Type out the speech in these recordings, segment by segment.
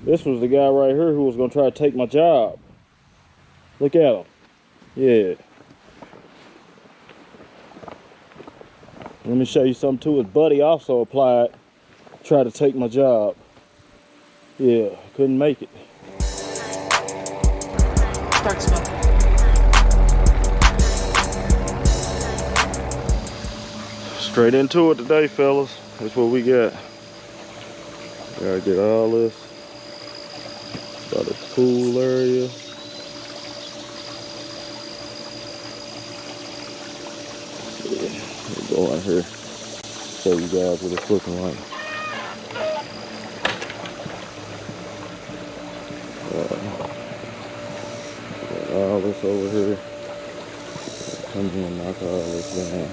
This was the guy right here who was gonna try to take my job. Look at him. Yeah. Let me show you something too. His buddy also applied, tried to take my job. Yeah, couldn't make it. Start smoking. Straight into it today, fellas. That's what we got. Gotta get all this. Got a pool area. Yeah, go out here. Show you guys what it's looking like. Got all this over here. Come here and knock all this down.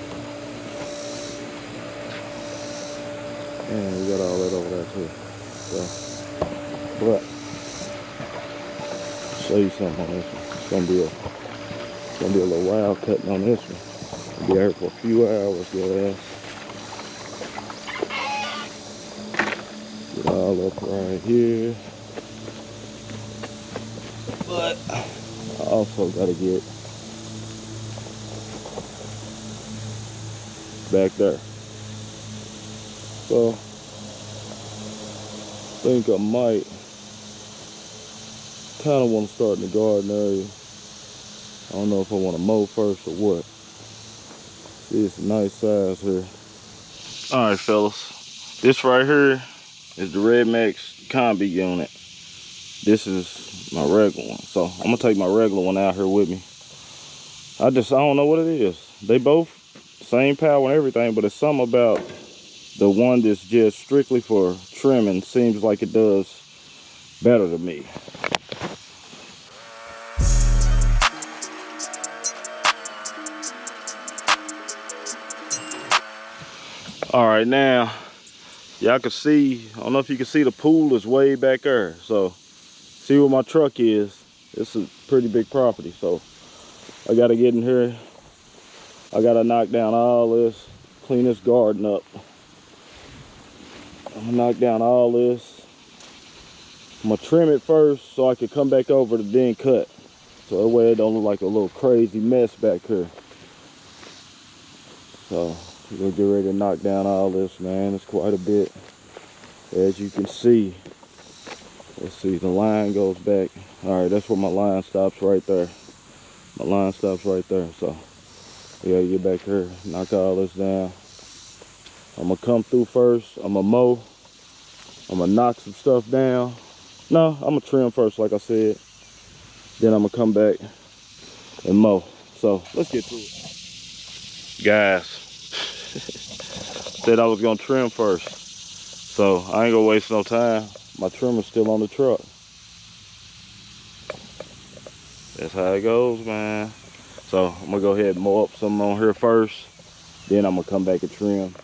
And we got all that over there too. So, but show you something on this one. It's gonna be a little wild cutting on this one. We'll be out here for a few hours, guys. Get all up right here. But I also gotta get back there. So I think I might kind of want to start in the garden area. I don't know if I want to mow first or what. See, it's a nice size here. All right, fellas. This right here is the Red Max Combi unit. This is my regular one. So I'm gonna take my regular one out here with me. I don't know what it is. They both same power and everything, but it's something about the one that's just strictly for trimming seems like it does better to me. All right, now y'all can see, I don't know if you can see, the pool is way back there. So see where my truck is. It's a pretty big property, so I gotta get in here. I gotta knock down all this, clean this garden up. I'm gonna knock down all this. I'm gonna trim it first so I can come back over to then cut. So that way it don't look like a little crazy mess back here. So we're gonna get ready to knock down all this, man. It's quite a bit. As you can see, let's see, the line goes back. All right, that's where my line stops right there. My line stops right there. So we gotta get back here, knock all this down. I'm gonna come through first. I'm gonna mow. I'm gonna knock some stuff down. No, I'm gonna trim first, like I said. Then I'm gonna come back and mow. So let's get to it. Guys, said I was gonna trim first. So I ain't gonna waste no time. My trimmer's still on the truck. That's how it goes, man. So I'm gonna go ahead and mow up some on here first. Then I'm gonna come back and trim.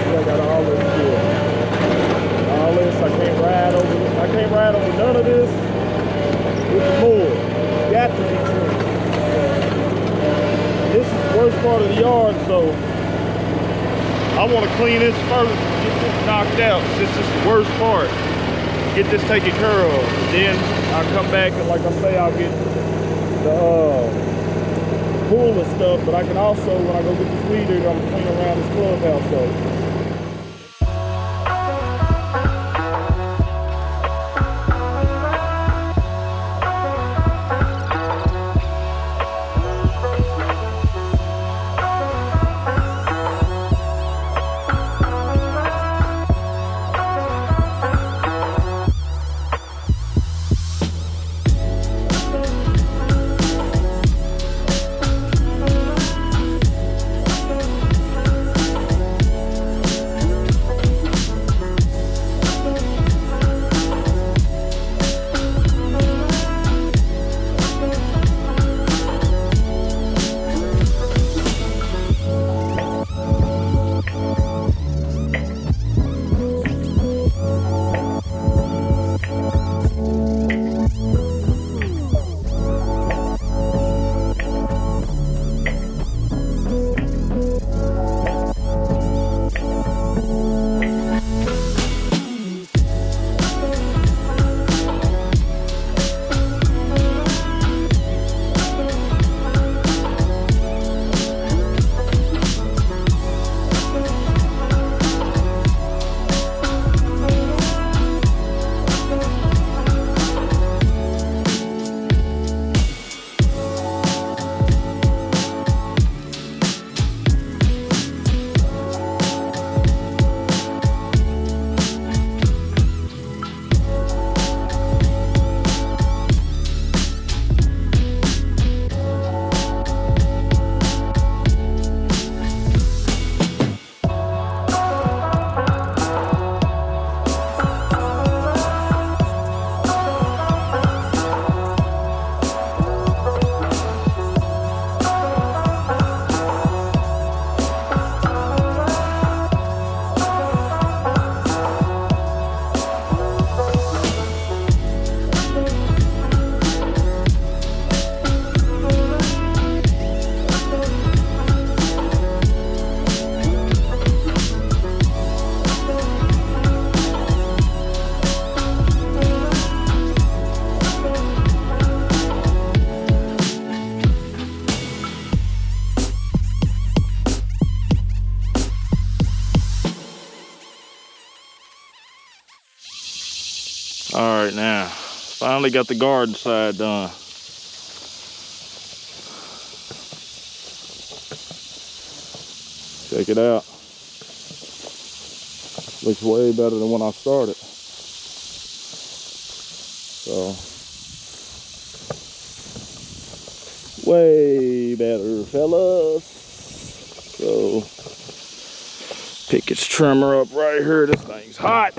I got all this here. All this, I can't ride over none of this. It's more. Got to be trimmed. This is the worst part of the yard, so I want to clean this first, get this knocked out. This is the worst part. Get this taken care of. Then I'll come back and, like I say, I'll get the pool and stuff, but I can also, when I go get this weed eater, I'm gonna clean around this clubhouse. So right now. Finally got the garden side done. Check it out. Looks way better than when I started. So, way better, fellas. So, pick its trimmer up right here. This thing's hot.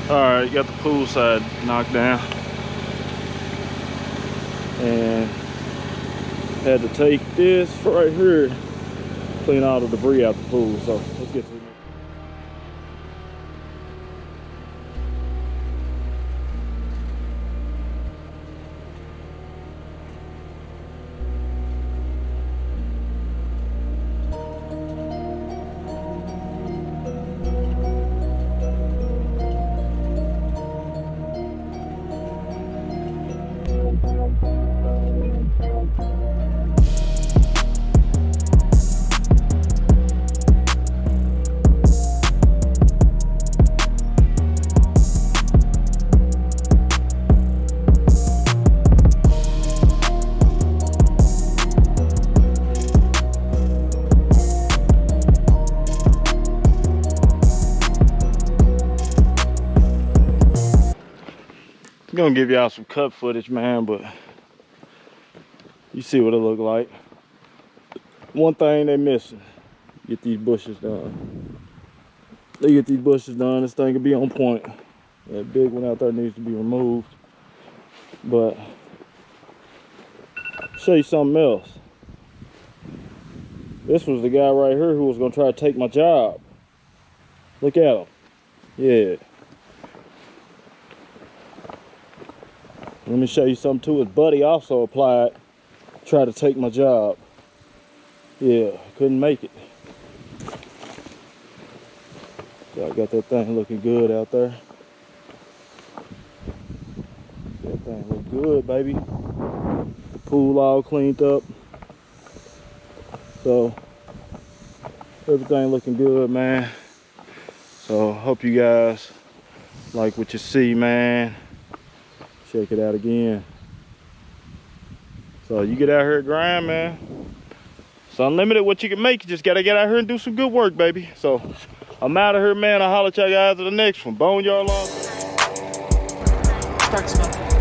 Alright, got the pool side knocked down. And had to take this right here, clean all the debris out the pool. So let's get to it. I'm gonna give y'all some cut footage, man, but you see what it look like. One thing they missing, get these bushes done. They get these bushes done, this thing can be on point. That big one out there needs to be removed. But show you something else. This was the guy right here who was gonna try to take my job. Look at him. Yeah. Let me show you something too. His buddy also applied, tried to take my job. Yeah, couldn't make it. So I got that thing looking good out there. That thing look good, baby. The pool all cleaned up. So everything looking good, man. So hope you guys like what you see, man. Check it out again. So you get out here and grind, man. It's unlimited what you can make. You just gotta get out here and do some good work, baby. So I'm out of here, man. I'll holler at y'all guys at the next one. Boneyard Lawn. Start smoking.